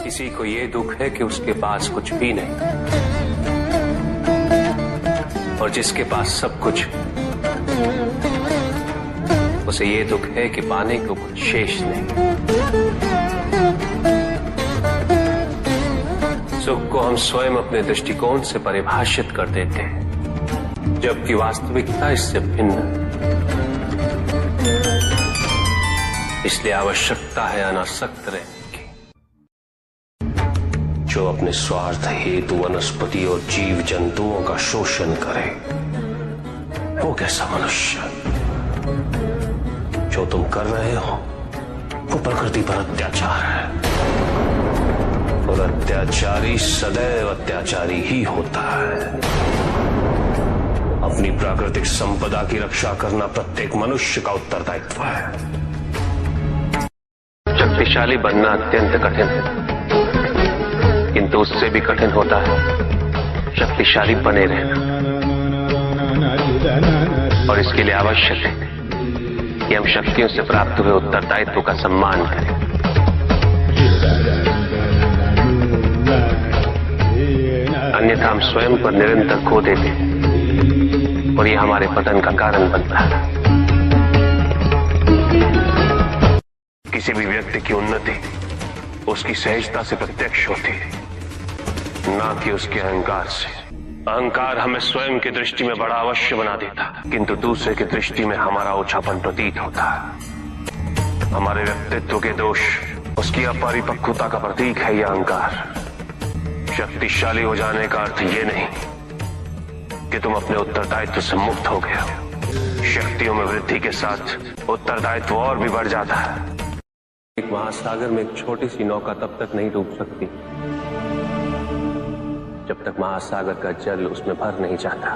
किसी को ये दुख है कि उसके पास कुछ भी नहीं, और जिसके पास सब कुछ, उसे ये दुख है कि पाने को कुछ शेष नहीं। सुख को हम स्वयं अपने दृष्टिकोण से परिभाषित कर देते हैं, जबकि वास्तविकता इससे भिन्न है। इसलिए आवश्यकता है अनासक्त रहने की। जो अपने स्वार्थ हेतु वनस्पति और जीव जंतुओं का शोषण करे, वो कैसा मनुष्य? जो तुम कर रहे हो वो प्रकृति पर अत्याचार है, और अत्याचारी सदैव अत्याचारी ही होता है। अपनी प्राकृतिक संपदा की रक्षा करना प्रत्येक मनुष्य का उत्तरदायित्व है। शक्तिशाली बनना अत्यंत कठिन है, किंतु उससे भी कठिन होता है शक्तिशाली बने रहना। और इसके लिए आवश्यक है कि हम शक्तियों से प्राप्त हुए उत्तरदायित्व का सम्मान करें। अन्यथा हम स्वयं पर निरंतर खो देते हैं, और यह हमारे पतन का कारण बनता है। किसी भी व्यक्ति की उन्नति उसकी सहजता से प्रत्यक्ष होती है, ना कि उसके अहंकार से। अहंकार हमें स्वयं की दृष्टि में बड़ा अवश्य बना देता है, किंतु दूसरे की दृष्टि में हमारा ओछापन प्रतीत होता है। हमारे व्यक्तित्व के दोष उसकी अपरिपक्वता का प्रतीक है यह अहंकार। शक्तिशाली हो जाने का अर्थ ये नहीं कि तुम अपने उत्तरदायित्व से मुक्त हो गए हो। शक्तियों में वृद्धि के साथ उत्तरदायित्व और भी बढ़ जाता है। एक महासागर में एक छोटी सी नौका तब तक नहीं डूब सकती जब तक महासागर का जल उसमें भर नहीं जाता।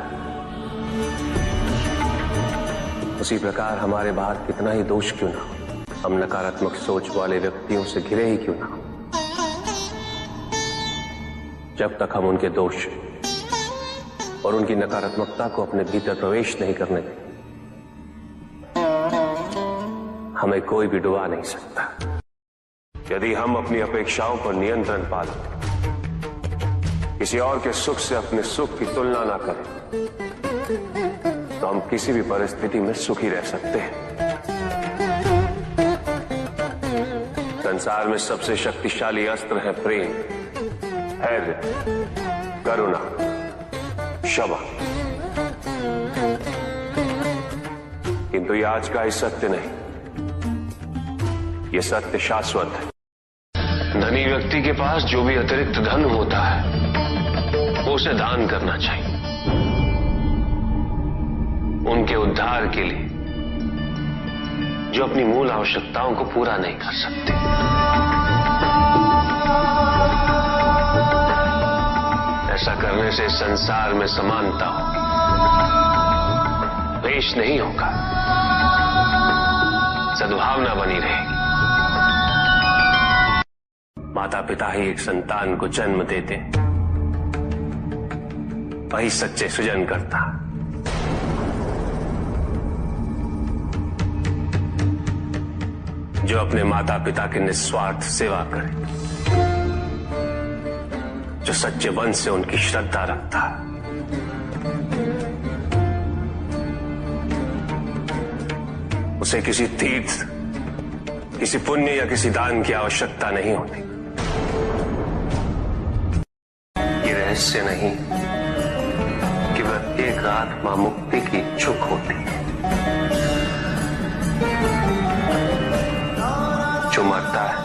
उसी प्रकार हमारे बाहर कितना ही दोष क्यों ना हो, हम नकारात्मक सोच वाले व्यक्तियों से घिरे ही क्यों ना हो, जब तक हम उनके दोष और उनकी नकारात्मकता को अपने भीतर प्रवेश नहीं करने दें, हमें कोई भी डुबा नहीं सकता। यदि हम अपनी अपेक्षाओं पर नियंत्रण पालें, किसी और के सुख से अपने सुख की तुलना ना करें, तो हम किसी भी परिस्थिति में सुखी रह सकते हैं। संसार में सबसे शक्तिशाली अस्त्र है प्रेम, धैर्य, करुणा, क्षमा। किंतु ये आज का ही सत्य नहीं, ये सत्य शाश्वत है। धनी व्यक्ति के पास जो भी अतिरिक्त धन होता है वो उसे दान करना चाहिए, उनके उद्धार के लिए जो अपनी मूल आवश्यकताओं को पूरा नहीं कर सकते। ऐसा करने से संसार में समानता होगी, द्वेष नहीं होगा, सद्भावना बनी रहेगी। माता पिता ही एक संतान को जन्म देते, वही सच्चे सृजन करता। जो अपने माता पिता की निस्वार्थ सेवा करे, जो सच्चे वंश से उनकी श्रद्धा रखता, उसे किसी तीर्थ, किसी पुण्य या किसी दान की आवश्यकता नहीं होती। ये रहस्य नहीं कि प्रत्येक आत्मा मुक्ति की इच्छुक होती, जो मरता है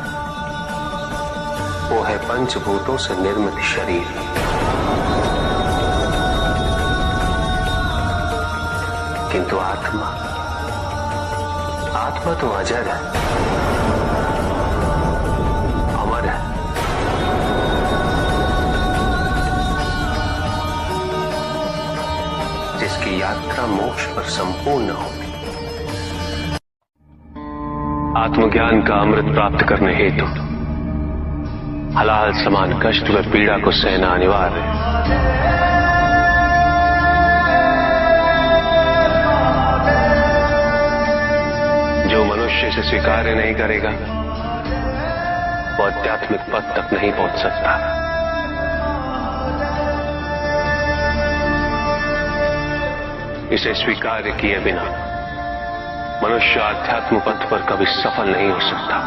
वो है पंचभूतों से निर्मित शरीर। किंतु आत्मा तो अजर है, अमर है। जिसकी यात्रा मोक्ष पर संपूर्ण होगी। आत्मज्ञान का अमृत प्राप्त करने हेतु हलाल समान कष्ट व पीड़ा को सहना अनिवार्य है। जो मनुष्य से स्वीकार्य नहीं करेगा वो आध्यात्मिक पद तक नहीं पहुंच सकता। इसे स्वीकार किए बिना मनुष्य आध्यात्म पथ पर कभी सफल नहीं हो सकता।